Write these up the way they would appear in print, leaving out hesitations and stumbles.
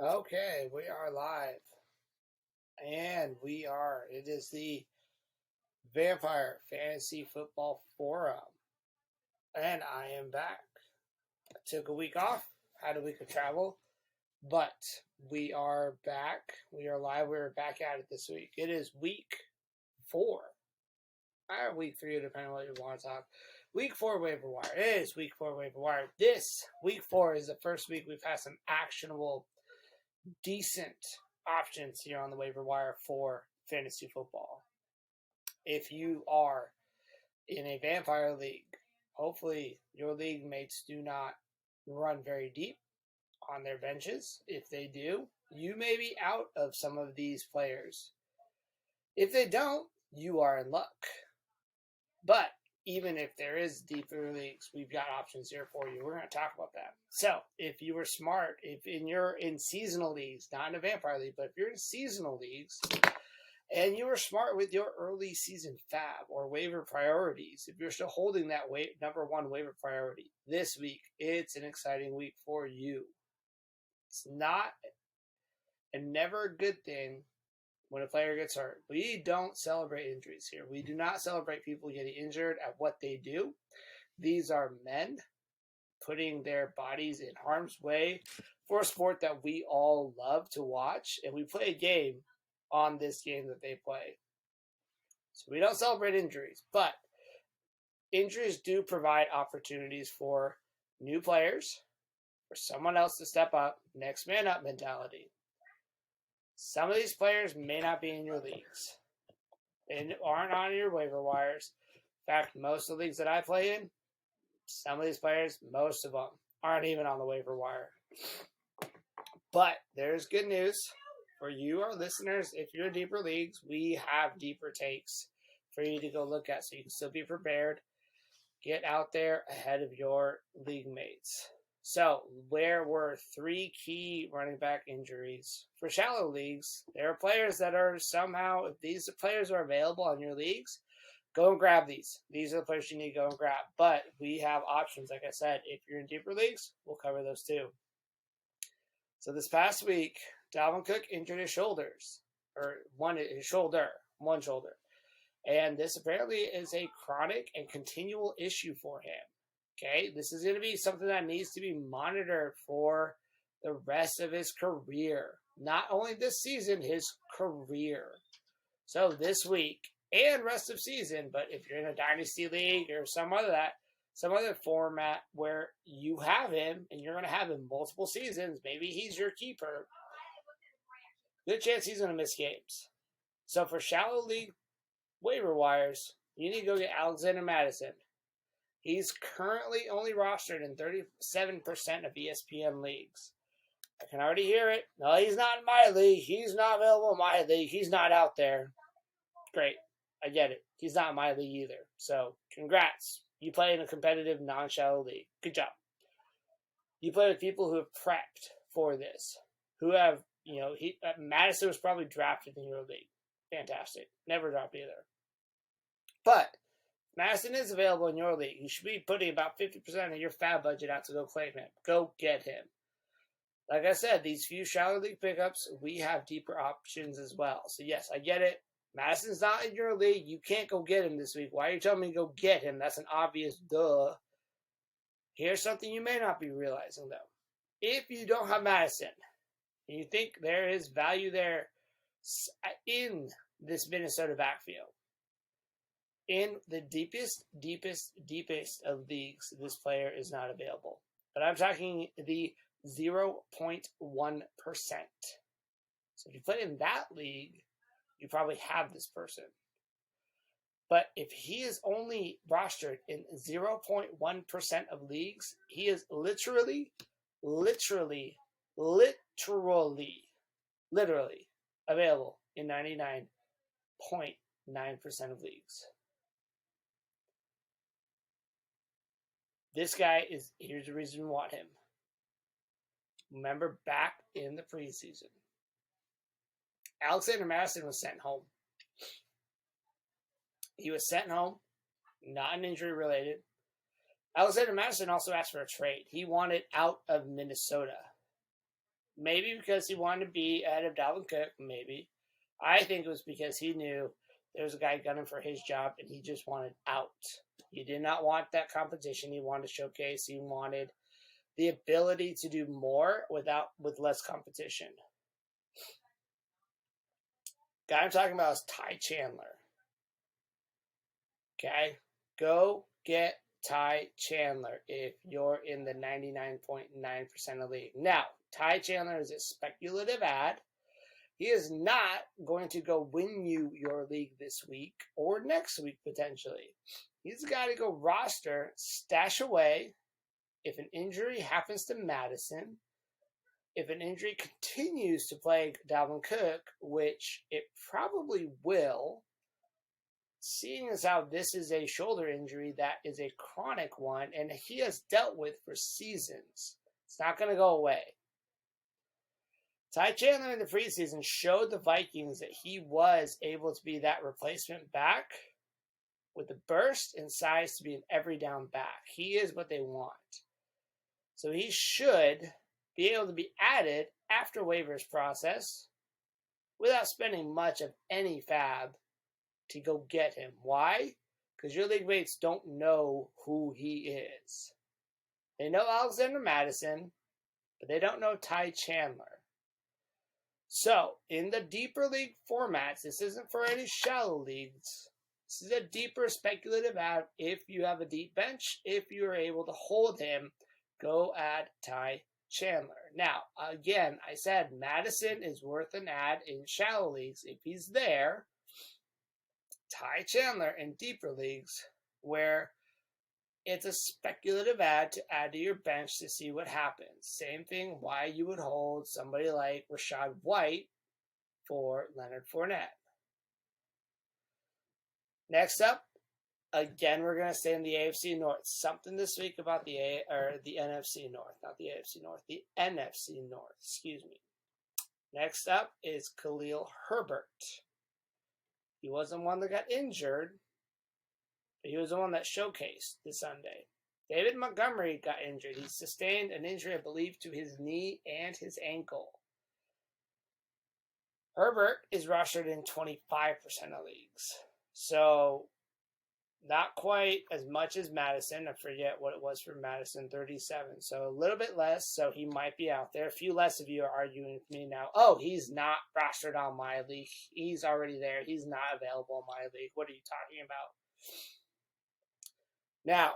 Okay, we are live. And it is the Vampire Fantasy Football Forum. And I am back. I took a week off, had a week of travel, but we are back. We are live. We're back at it this week. It is week 4. Or week 3, depending on what you want to talk. Week 4 waiver wire. It is week 4 waiver wire. This week 4 is the first week we've had some actionable, decent options here on the waiver wire for fantasy football. If you are in a vampire league, hopefully your league mates do not run very deep on their benches. If they do, you may be out of some of these players. If they don't, you are in luck. But even if there is deeper leagues, we've got options here for you. We're going to talk about that. So if you were smart, if you're in seasonal leagues, not in a vampire league, but if you're in seasonal leagues and you were smart with your early season fab or waiver priorities, if you're still holding that number 1 waiver priority this week, it's an exciting week for you. It's not and never a good thing when a player gets hurt. We don't celebrate injuries here. We do not celebrate people getting injured at what they do. These are men putting their bodies in harm's way for a sport that we all love to watch, and we play a game on this game that they play. So we don't celebrate injuries, but injuries do provide opportunities for new players, for someone else to step up, next man up mentality. Some of these players may not be in your leagues and aren't on your waiver wires. In fact, most of the leagues that I play in, some of these players, most of them, aren't even on the waiver wire. But there's good news for you, our listeners. If you're in deeper leagues, we have deeper takes for you to go look at so you can still be prepared. Get out there ahead of your league mates. So, there were 3 key running back injuries. For shallow leagues, there are players that are somehow, if these players are available on your leagues, go and grab these. These are the players you need to go and grab. But we have options, like I said. If you're in deeper leagues, we'll cover those too. So this past week, Dalvin Cook injured his shoulders. One shoulder. And this apparently is a chronic and continual issue for him. Okay, this is going to be something that needs to be monitored for the rest of his career. Not only this season, his career. So this week and rest of season, but if you're in a dynasty league or some other format where you have him and you're going to have him multiple seasons, maybe he's your keeper, good chance he's going to miss games. So for shallow league waiver wires, you need to go get Alexander Madison. He's currently only rostered in 37% of ESPN leagues. I can already hear it. No, he's not in my league. He's not available in my league. He's not out there. Great. I get it. He's not in my league either. So, congrats. You play in a competitive, non-shallow league. Good job. You play with people who have prepped for this. Who have, Madison was probably drafted in your league. Fantastic. Never dropped either. But Madison is available in your league. You should be putting about 50% of your fab budget out to go claim him. Go get him. Like I said, these few shallow league pickups, we have deeper options as well. So yes, I get it. Madison's not in your league. You can't go get him this week. Why are you telling me to go get him? That's an obvious duh. Here's something you may not be realizing, though. If you don't have Madison, and you think there is value there in this Minnesota backfield, in the deepest of leagues, this player is not available. But I'm talking the 0.1%. So if you play in that league, you probably have this person. But if he is only rostered in 0.1% of leagues, he is literally available in 99.9% of leagues. This guy here's the reason we want him. Remember back in the preseason, Alexander Madison was sent home. He was sent home, not an injury related. Alexander Madison also asked for a trade. He wanted out of Minnesota. Maybe because he wanted to be ahead of Dalvin Cook, maybe. I think it was because he knew there was a guy gunning for his job and he just wanted out. He did not want that competition. He wanted to showcase. He wanted the ability to do more with less competition. Guy I'm talking about is Ty Chandler. Okay? Go get Ty Chandler if you're in the 99.9% of league. Now, Ty Chandler is a speculative ad. He is not going to go win you your league this week or next week potentially. He's got to go roster, stash away. If an injury happens to Madison, if an injury continues to plague Dalvin Cook, which it probably will, seeing as how this is a shoulder injury that is a chronic one and he has dealt with for seasons, it's not going to go away. Ty Chandler in the preseason showed the Vikings that he was able to be that replacement back with the burst and size to be an every down back. He is what they want. So he should be able to be added after waivers process without spending much of any fab to go get him. Why? Because your league mates don't know who he is. They know Alexander Madison, but they don't know Ty Chandler. So, in the deeper league formats, this isn't for any shallow leagues. This is a deeper speculative ad if you have a deep bench. If you are able to hold him, go add Ty Chandler. Now, again, I said Madison is worth an ad in shallow leagues if he's there. Ty Chandler in deeper leagues where it's a speculative ad to add to your bench to see what happens. Same thing why you would hold somebody like Rachaad White for Leonard Fournette. Next up, again, we're going to stay in the AFC North. Something this week about the NFC North, not the AFC North, the NFC North, excuse me. Next up is Khalil Herbert. He wasn't one that got injured, but he was the one that showcased this Sunday. David Montgomery got injured. He sustained an injury, I believe, to his knee and his ankle. Herbert is rostered in 25% of leagues. So, not quite as much as Madison. I forget what it was for Madison, 37. So, a little bit less, so he might be out there. A few less of you are arguing with me now. Oh, he's not rostered on my league. He's already there. He's not available in my league. What are you talking about? Now,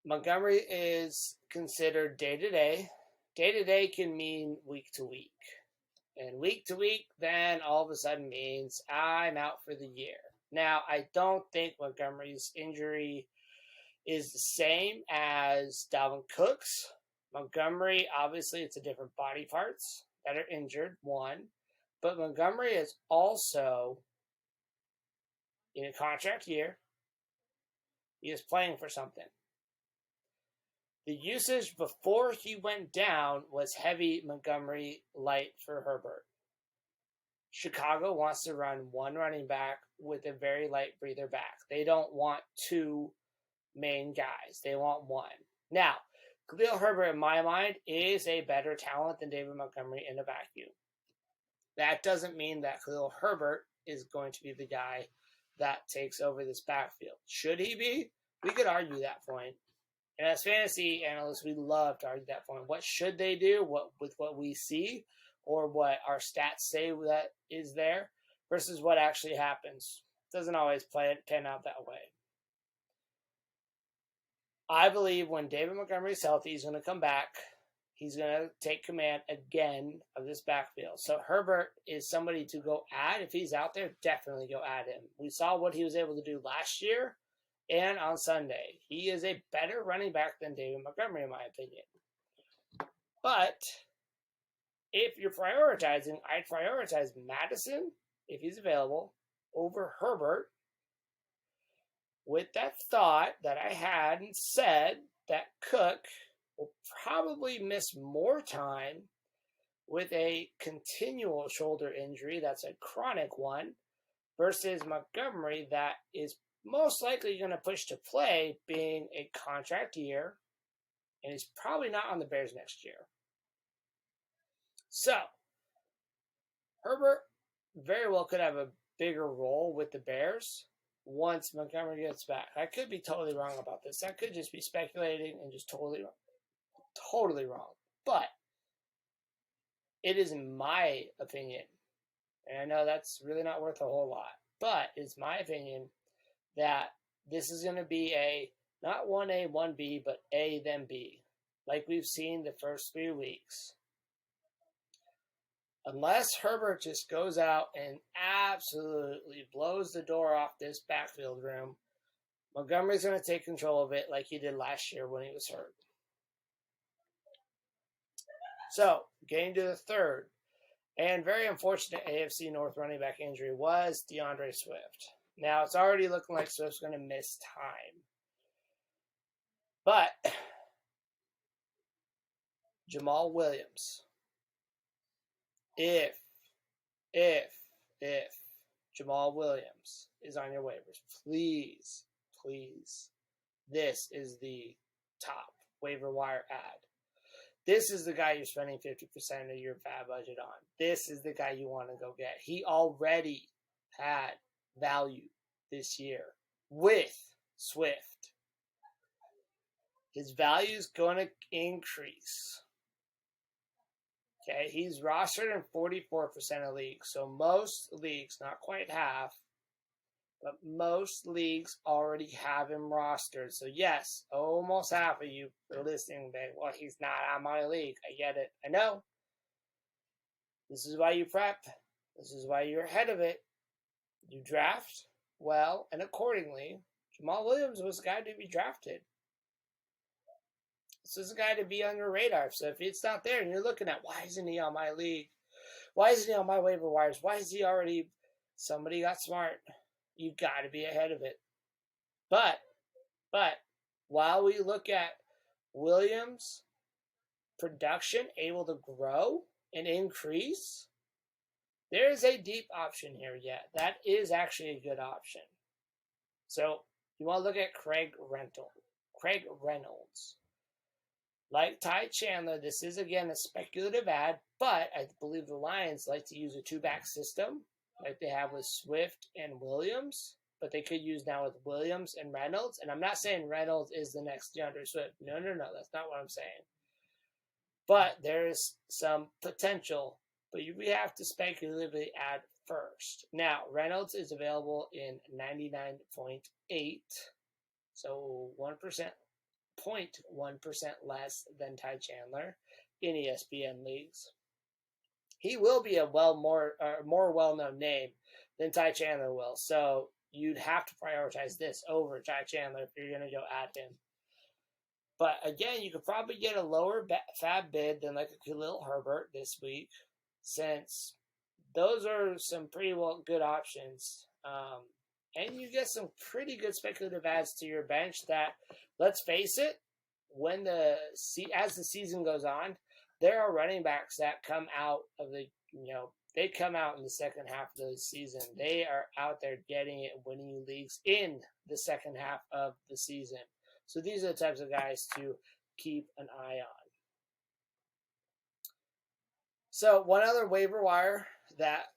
Montgomery is considered day-to-day. Day-to-day can mean week-to-week. And week-to-week then all of a sudden means I'm out for the year. Now, I don't think Montgomery's injury is the same as Dalvin Cook's. Montgomery, obviously, it's a different body parts that are injured, one. But Montgomery is also in a contract year. He is playing for something. The usage before he went down was heavy Montgomery, light for Herbert. Chicago wants to run one running back with a very light breather back. They don't want two main guys. They want one. Now, Khalil Herbert, in my mind, is a better talent than David Montgomery in a vacuum. That doesn't mean that Khalil Herbert is going to be the guy that takes over this backfield. Should he be? We could argue that point. And as fantasy analysts, we love to argue that point. What should they do with what we see or what our stats say that is there versus what actually happens? It doesn't always pan out that way. I believe when David Montgomery is healthy, he's going to come back. He's going to take command again of this backfield. So Herbert is somebody to go add. If he's out there, definitely go add him. We saw what he was able to do last year. And on Sunday, he is a better running back than David Montgomery, in my opinion. But if you're prioritizing, I'd prioritize Madison, if he's available, over Herbert. With that thought that I had and said that Cook will probably miss more time with a continual shoulder injury, that's a chronic one, versus Montgomery that is most likely going to push to play being a contract year, and he's probably not on the Bears next year. So, Herbert very well could have a bigger role with the Bears once Montgomery gets back. I could be totally wrong about this. I could just be speculating and just totally wrong. But it is my opinion, and I know that's really not worth a whole lot, but it's my opinion that this is going to be a not 1A, 1B, but A, then B, like we've seen the first 3 weeks. Unless Herbert just goes out and absolutely blows the door off this backfield room, Montgomery's going to take control of it like he did last year when he was hurt. So, getting to the third, and very unfortunate AFC North running back injury was DeAndre Swift. Now, it's already looking like Swift's going to miss time. But Jamal Williams, if Jamal Williams is on your waivers, please, this is the top waiver wire ad. This is the guy you're spending 50% of your FAB budget on. This is the guy you want to go get. He already had value this year with Swift. His value is going to increase. Okay, he's rostered in 44% of leagues. So most leagues, not quite half, but most leagues already have him rostered. So yes, almost half of you are listening, but well, he's not on my league. I get it. I know. This is why you prep. This is why you're ahead of it. You draft well, and accordingly, Jamal Williams was the guy to be drafted. This is a guy to be on your radar. So if it's not there and you're looking at, why isn't he on my league? Why isn't he on my waiver wires? Why is he already, somebody got smart. You've got to be ahead of it. But while we look at Williams' production able to grow and increase, there is a deep option here yet. That is actually a good option. So you want to look at Craig Reynolds. Like Ty Chandler, this is again a speculative ad, but I believe the Lions like to use a 2-back system like they have with Swift and Williams, but they could use now with Williams and Reynolds. And I'm not saying Reynolds is the next DeAndre Swift. No, that's not what I'm saying. But there's some potential, but we have to speculatively add first. Now, Reynolds is available in 99.8, so 1%. 0.1% less than Ty Chandler in ESPN leagues. He will be a more well-known name than Ty Chandler will, so you'd have to prioritize this over Ty Chandler if you're going to go at him. But again, you could probably get a lower FAB bid than like a Khalil Herbert this week, since those are some pretty good options. And you get some pretty good speculative adds to your bench that, let's face it, as the season goes on, there are running backs that come out of they come out in the second half of the season. They are out there getting it, winning you leagues in the second half of the season. So these are the types of guys to keep an eye on. So one other waiver wire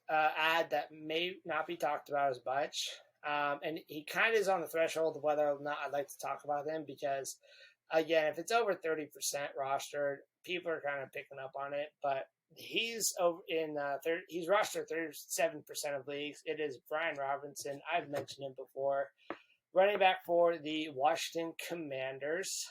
ad that may not be talked about as much, and he kind of is on the threshold of whether or not I'd like to talk about him, because, again, if it's over 30% rostered, people are kind of picking up on it. But he's over he's rostered 37% of leagues. It is Brian Robinson. I've mentioned him before, running back for the Washington Commanders.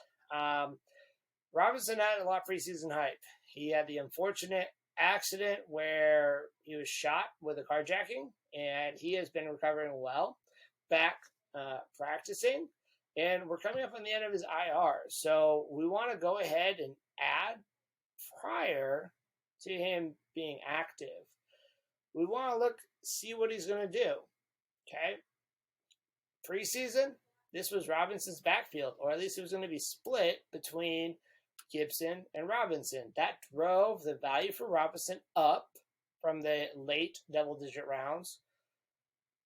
Robinson had a lot of preseason hype. He had the unfortunate accident where he was shot with a carjacking, and he has been recovering well, back practicing, and we're coming up on the end of his IR. So we want to go ahead and add, prior to him being active, we want to see what he's going to do. Okay, preseason, this was Robinson's backfield, or at least it was going to be split between Gibson and Robinson. That drove the value for Robinson up from the late double-digit rounds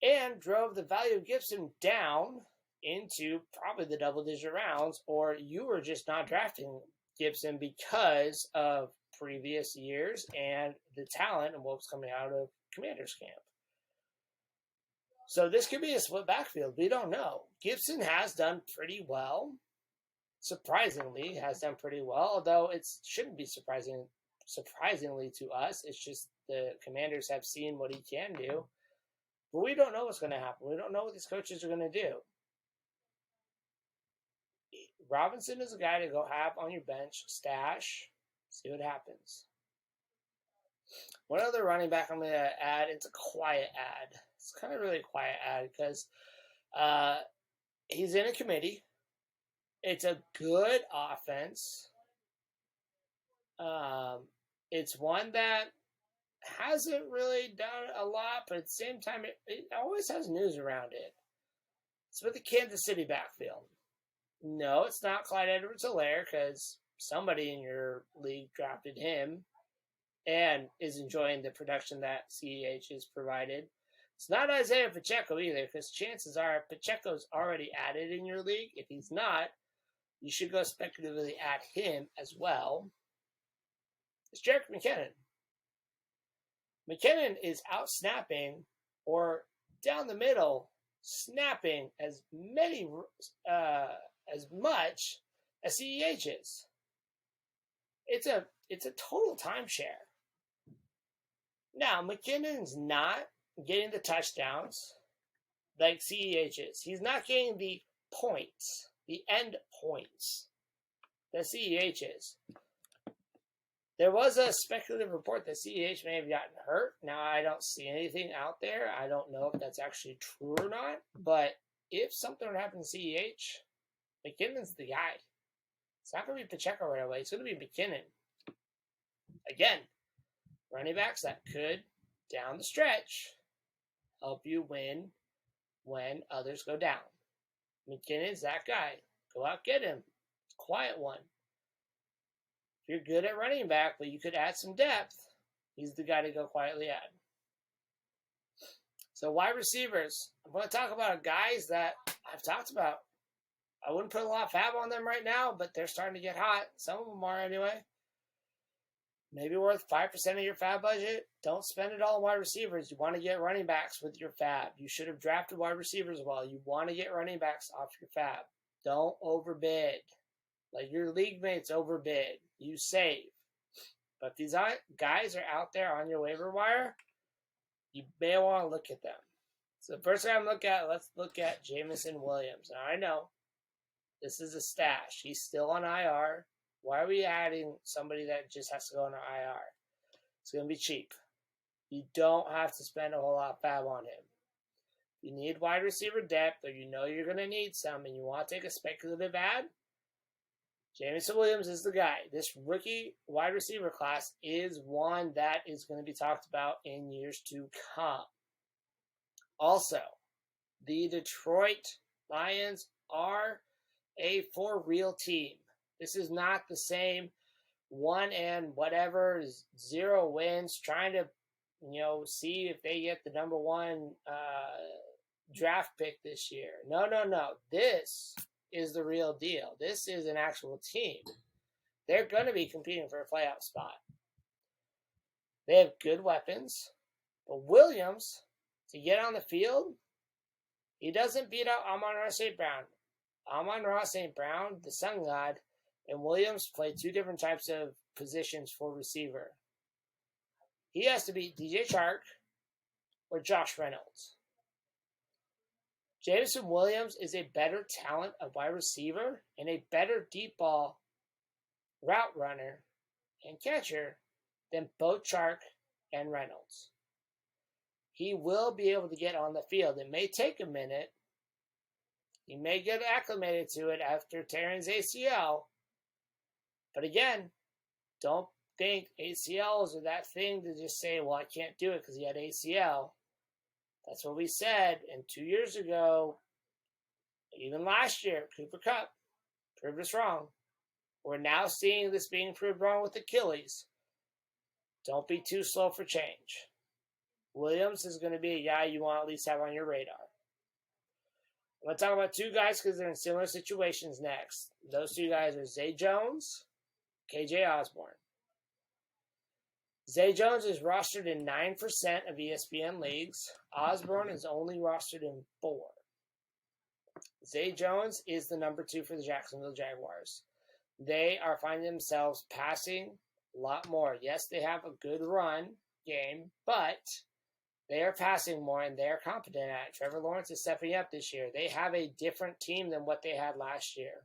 and drove the value of Gibson down into probably the double-digit rounds, or you were just not drafting Gibson because of previous years and the talent and what was coming out of Commanders camp. So this could be a split backfield. We don't know. Gibson has done pretty well. Surprisingly, has done pretty well, although it shouldn't be surprisingly to us. It's just the Commanders have seen what he can do. But we don't know what's going to happen. We don't know what these coaches are going to do. Robinson is a guy to go have on your bench, stash, see what happens. One other running back I'm going to add, it's a quiet ad. It's kind of really a quiet ad because he's in a committee. It's a good offense. It's one that hasn't really done a lot, but at the same time, it always has news around it. It's with the Kansas City backfield. No, it's not Clyde Edwards-Helaire because somebody in your league drafted him and is enjoying the production that CEH has provided. It's not Isaiah Pacheco either because chances are Pacheco's already added in your league. If he's not, you should go speculatively add him as well. It's Jerick McKinnon. McKinnon is out snapping or down the middle snapping as much as CEH is. It's a total timeshare. Now, McKinnon's not getting the touchdowns like CEH is. He's not getting the points, the end points that CEH is. There was a speculative report that CEH may have gotten hurt. Now, I don't see anything out there. I don't know if that's actually true or not. But if something would happen to CEH, McKinnon's the guy. It's not going to be Pacheco right away. It's going to be McKinnon. Again, running backs that could, down the stretch, help you win when others go down. McKinnon's that guy. Go out, get him. It's a quiet one. If you're good at running back, but you could add some depth, he's the guy to go quietly add. So wide receivers. I'm going to talk about guys that I've talked about. I wouldn't put a lot of fab on them right now, but they're starting to get hot. Some of them are anyway. Maybe worth 5% of your fab budget. Don't spend it all on wide receivers. You want to get running backs with your fab. You should have drafted wide receivers well. You want to get running backs off your fab. Don't overbid. Like your league mates overbid. You save. But if these guys are out there on your waiver wire, you may want to look at them. So the first guy let's look at Jameson Williams. Now I know this is a stash. He's still on IR. Why are we adding somebody that just has to go on IR? It's going to be cheap. You don't have to spend a whole lot of fab on him. You need wide receiver depth, or you know you're going to need some, and you want to take a speculative ad, Jameson Williams is the guy. This rookie wide receiver class is one that is going to be talked about in years to come. Also, the Detroit Lions are a for-real team. This is not the same 0 wins, trying to, see if they get the number one draft pick this year. No. This is the real deal. This is an actual team. They're going to be competing for a playoff spot. They have good weapons, but Williams, to get on the field, he doesn't beat out Amon-Ra St. Brown. Amon-Ra St. Brown, the sun god, and Williams play two different types of positions for receiver. He has to beat DJ Chark or Josh Reynolds. Jameson Williams is a better talent of wide receiver and a better deep ball route runner and catcher than both Chark and Reynolds. He will be able to get on the field. It may take a minute. He may get acclimated to it after tearing his ACL. But again, don't think ACLs are that thing to just say, well, I can't do it because he had ACL. That's what we said. And 2 years ago, even last year, Cooper Kupp proved us wrong. We're now seeing this being proved wrong with Achilles. Don't be too slow for change. Williams is going to be a guy you want to at least have on your radar. I'm going to talk about two guys because they're in similar situations next. Those two guys are Zay Jones, KJ Osborne. Zay Jones is rostered in 9% of ESPN leagues. Osborne is only rostered in 4. Zay Jones is the number 2 for the Jacksonville Jaguars. They are finding themselves passing a lot more. Yes, they have a good run game, but they are passing more and they are competent at it. Trevor Lawrence is stepping up this year. They have a different team than what they had last year.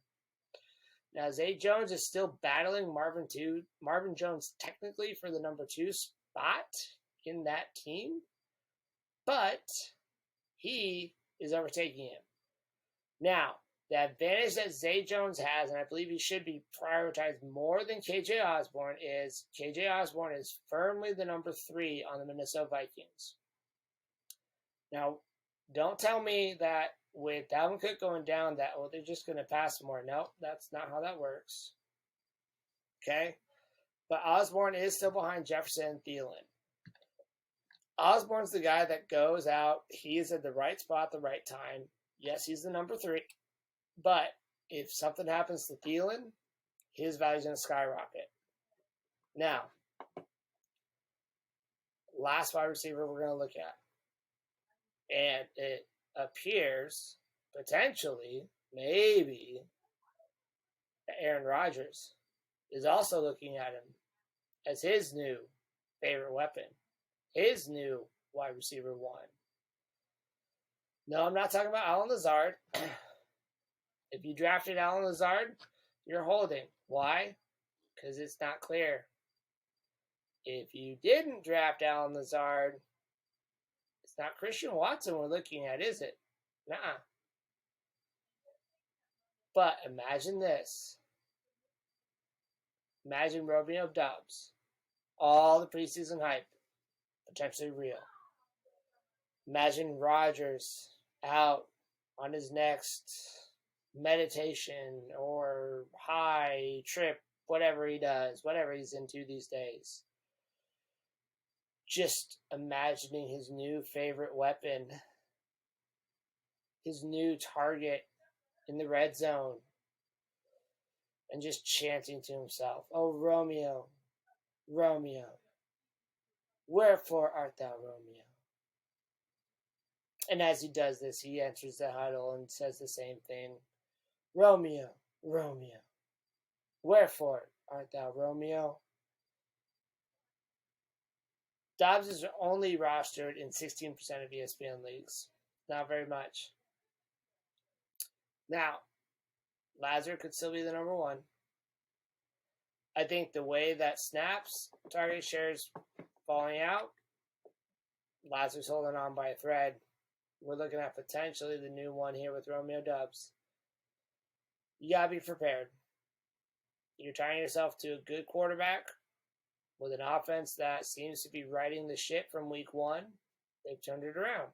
Now, Zay Jones is still battling Marvin Jones technically for the number 2 spot in that team, but he is overtaking him. Now, the advantage that Zay Jones has, and I believe he should be prioritized more than KJ Osborne, is KJ Osborne is firmly the number 3 on the Minnesota Vikings. Now, don't tell me that with Dalvin Cook going down that, they're just going to pass more. No, that's not how that works. Okay? But Osborne is still behind Jefferson and Thielen. Osborne's the guy that goes out. He is at the right spot at the right time. Yes, he's the number 3. But if something happens to Thielen, his value's going to skyrocket. Now, last wide receiver we're going to look at. And it appears, potentially, maybe, that Aaron Rodgers is also looking at him as his new favorite weapon, his new wide receiver 1. No, I'm not talking about Allen Lazard. If you drafted Allen Lazard, you're holding. Why? Because it's not clear. If you didn't draft Allen Lazard, it's not Christian Watson we're looking at, is it? Nuh-uh. But imagine this. Imagine Romeo Doubs. All the preseason hype. Potentially real. Imagine Rodgers out on his next meditation or high trip, whatever he does, whatever he's into these days. Just imagining his new favorite weapon, his new target in the red zone, and just chanting to himself, "Oh, Romeo, Romeo, wherefore art thou, Romeo?" And as he does this, he enters the huddle and says the same thing. "Romeo, Romeo, wherefore art thou, Romeo?" Dobbs is only rostered in 16% of ESPN leagues. Not very much. Now, Lazard could still be the number 1. I think the way that snaps, target shares falling out, Lazard's holding on by a thread. We're looking at potentially the new one here with Romeo Doubs. You got to be prepared. You're tying yourself to a good quarterback with an offense that seems to be riding the ship from week 1. They've turned it around.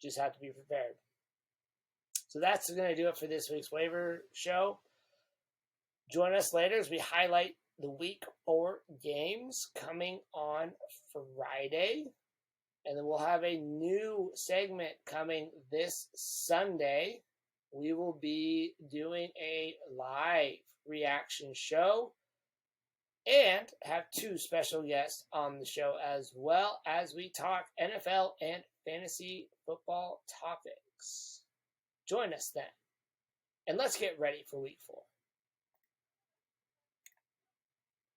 Just have to be prepared. So that's going to do it for this week's waiver show. Join us later as we highlight the week 4 games coming on Friday. And then we'll have a new segment coming this Sunday. We will be doing a live reaction show and have 2 special guests on the show as well as we talk NFL and fantasy football topics. Join us then. And let's get ready for week 4.